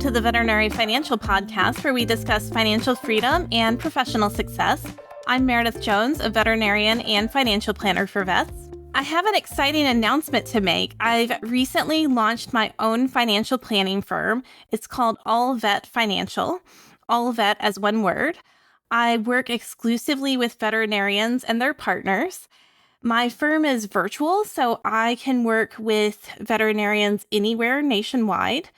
to the Veterinary Financial Podcast, where we discuss financial freedom and professional success. I'm Meredith Jones, a veterinarian and financial planner for vets. I have an exciting announcement to make. I've recently launched my own financial planning firm. It's called Allvet Financial, Allvet as one word. I work exclusively with veterinarians and their partners. My firm is virtual, so I can work with veterinarians anywhere nationwide.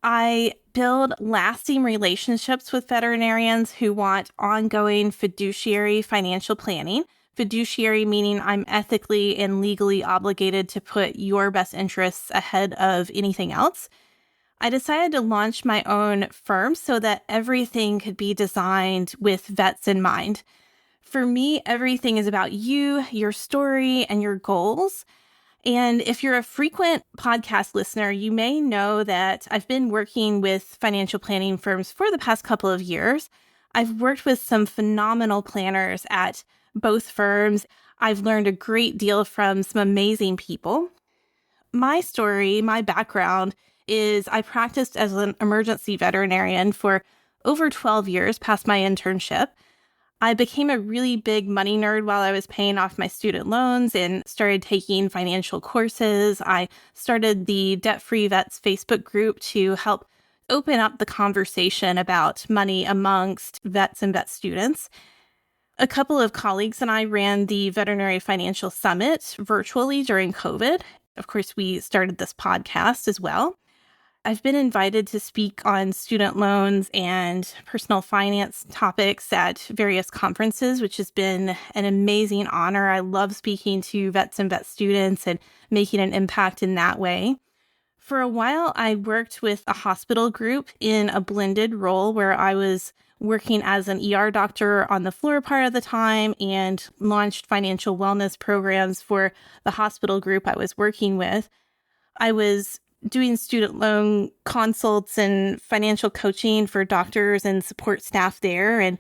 I build lasting relationships with veterinarians who want ongoing fiduciary financial planning. Fiduciary meaning I'm ethically and legally obligated to put your best interests ahead of anything else. I decided to launch my own firm so that everything could be designed with vets in mind. For me, everything is about you, your story, and your goals. And if you're a frequent podcast listener, you may know that I've been working with financial planning firms for the past couple of years. I've worked with some phenomenal planners at both firms. I've learned a great deal from some amazing people. My story, my background is I practiced as an emergency veterinarian for over 12 years past my internship. I became a really big money nerd while I was paying off my student loans and started taking financial courses. I started the Debt Free Vets Facebook group to help open up the conversation about money amongst vets and vet students. A couple of colleagues and I ran the Veterinary Financial Summit virtually during COVID. Of course, we started this podcast as well. I've been invited to speak on student loans and personal finance topics at various conferences, which has been an amazing honor. I love speaking to vets and vet students and making an impact in that way. For a while, I worked with a hospital group in a blended role where I was working as an ER doctor on the floor part of the time and launched financial wellness programs for the hospital group I was working with. I was doing student loan consults and financial coaching for doctors and support staff there. And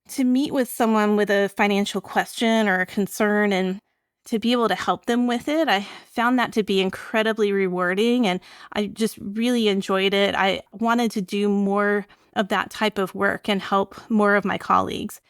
to meet with someone with a financial question or a concern and to be able to help them with it, I found that to be incredibly rewarding. And I just really enjoyed it. I wanted to do more of that type of work and help more of my colleagues.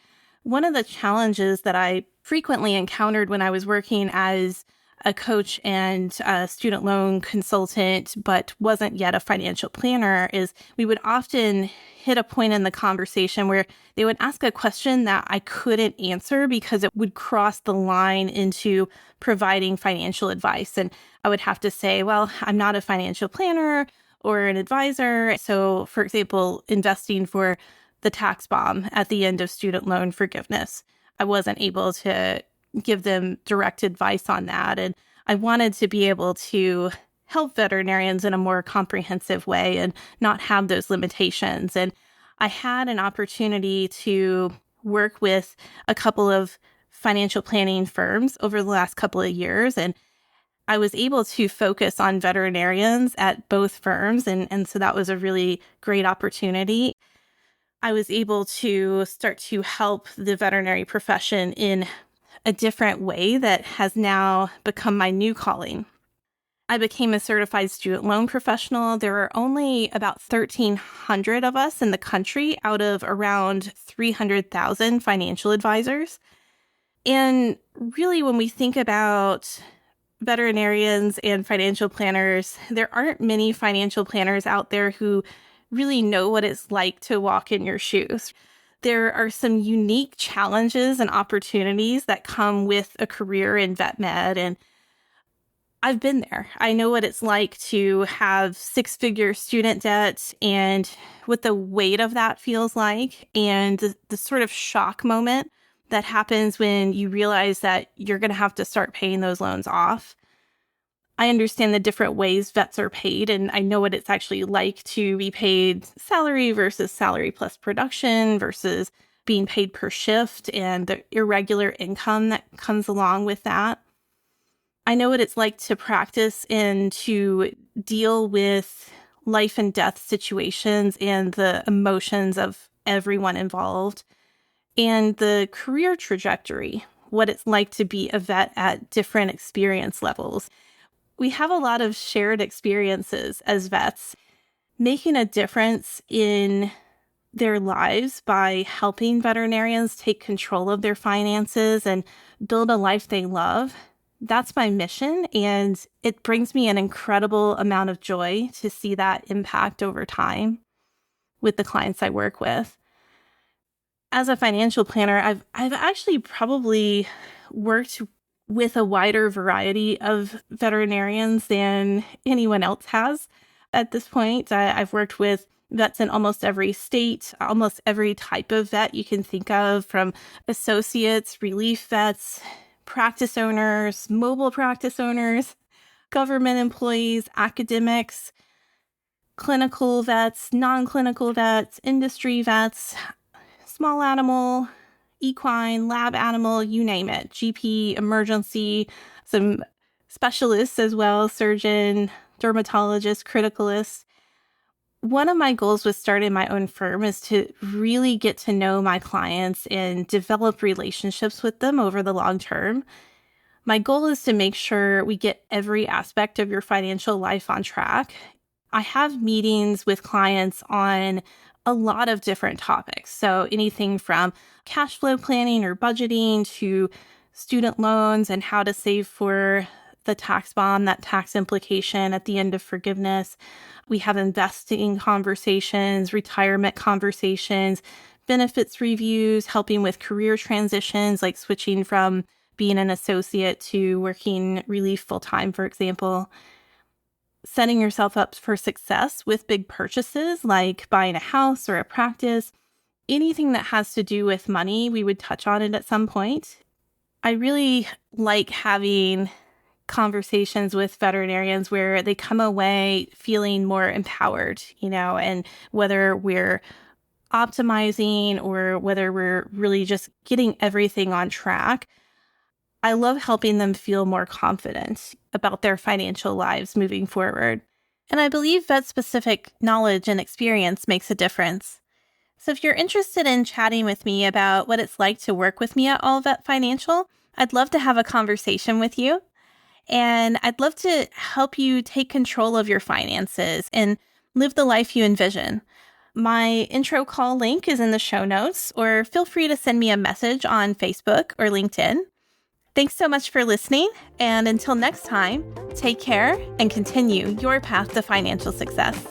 One of the challenges that I frequently encountered when I was working as a coach and a student loan consultant, but wasn't yet a financial planner, is we would often hit a point in the conversation where they would ask a question that I couldn't answer because it would cross the line into providing financial advice. And I would have to say, well, I'm not a financial planner or an advisor. So, for example, investing for the tax bomb at the end of student loan forgiveness, I wasn't able to give them direct advice on that. And I wanted to be able to help veterinarians in a more comprehensive way and not have those limitations. And I had an opportunity to work with a couple of financial planning firms over the last couple of years. And I was able to focus on veterinarians at both firms. And so that was a really great opportunity. I was able to start to help the veterinary profession in a different way that has now become my new calling. I became a certified student loan professional. There are only about 1,300 of us in the country out of around 300,000 financial advisors. And really, when we think about veterinarians and financial planners, there aren't many financial planners out there who really know what it's like to walk in your shoes. There are some unique challenges and opportunities that come with a career in vet med, and I've been there. I know what it's like to have six-figure student debt and what the weight of that feels like, and the sort of shock moment that happens when you realize that you're going to have to start paying those loans off. I understand the different ways vets are paid, and I know what it's actually like to be paid salary versus salary plus production versus being paid per shift and the irregular income that comes along with that. I know what it's like to practice and to deal with life and death situations and the emotions of everyone involved, and the career trajectory, what it's like to be a vet at different experience levels. We have a lot of shared experiences as vets. making a difference in their lives by helping veterinarians take control of their finances and build a life they love. That's my mission, and it brings me an incredible amount of joy to see that impact over time with the clients I work with. As a financial planner, I've actually probably worked with a wider variety of veterinarians than anyone else has at this point. I've worked with vets in almost every state, almost every type of vet you can think of, from associates, relief vets, practice owners, mobile practice owners, government employees, academics, clinical vets, non-clinical vets, industry vets, small animal, equine, lab animal, you name it, GP, emergency, some specialists as well, surgeon, dermatologist, criticalist. One of my goals with starting my own firm is to really get to know my clients and develop relationships with them over the long term. My goal is to make sure we get every aspect of your financial life on track. I have meetings with clients on a lot of different topics. So anything from cash flow planning or budgeting to student loans and how to save for the tax bond, that tax implication at the end of forgiveness. We have investing conversations, retirement conversations, benefits reviews, helping with career transitions, like switching from being an associate to working relief full-time, for example. Setting yourself up for success with big purchases like buying a house or a practice. Anything that has to do with money, we would touch on it at some point. I really like having conversations with veterinarians where they come away feeling more empowered, and whether we're optimizing or whether we're really just getting everything on track, I love helping them feel more confident about their financial lives moving forward. And I believe vet-specific knowledge and experience makes a difference. So if you're interested in chatting with me about what it's like to work with me at Allvet Financial, I'd love to have a conversation with you. And I'd love to help you take control of your finances and live the life you envision. My intro call link is in the show notes, or feel free to send me a message on Facebook or LinkedIn. Thanks so much for listening, and until next time, take care and continue your path to financial success.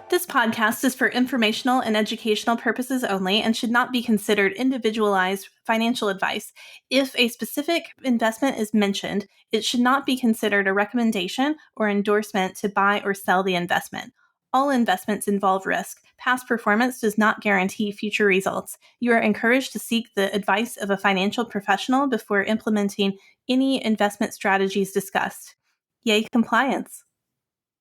This podcast is for informational and educational purposes only and should not be considered individualized financial advice. If a specific investment is mentioned, it should not be considered a recommendation or endorsement to buy or sell the investment. All investments involve risk. Past performance does not guarantee future results. You are encouraged to seek the advice of a financial professional before implementing any investment strategies discussed. Yay, compliance!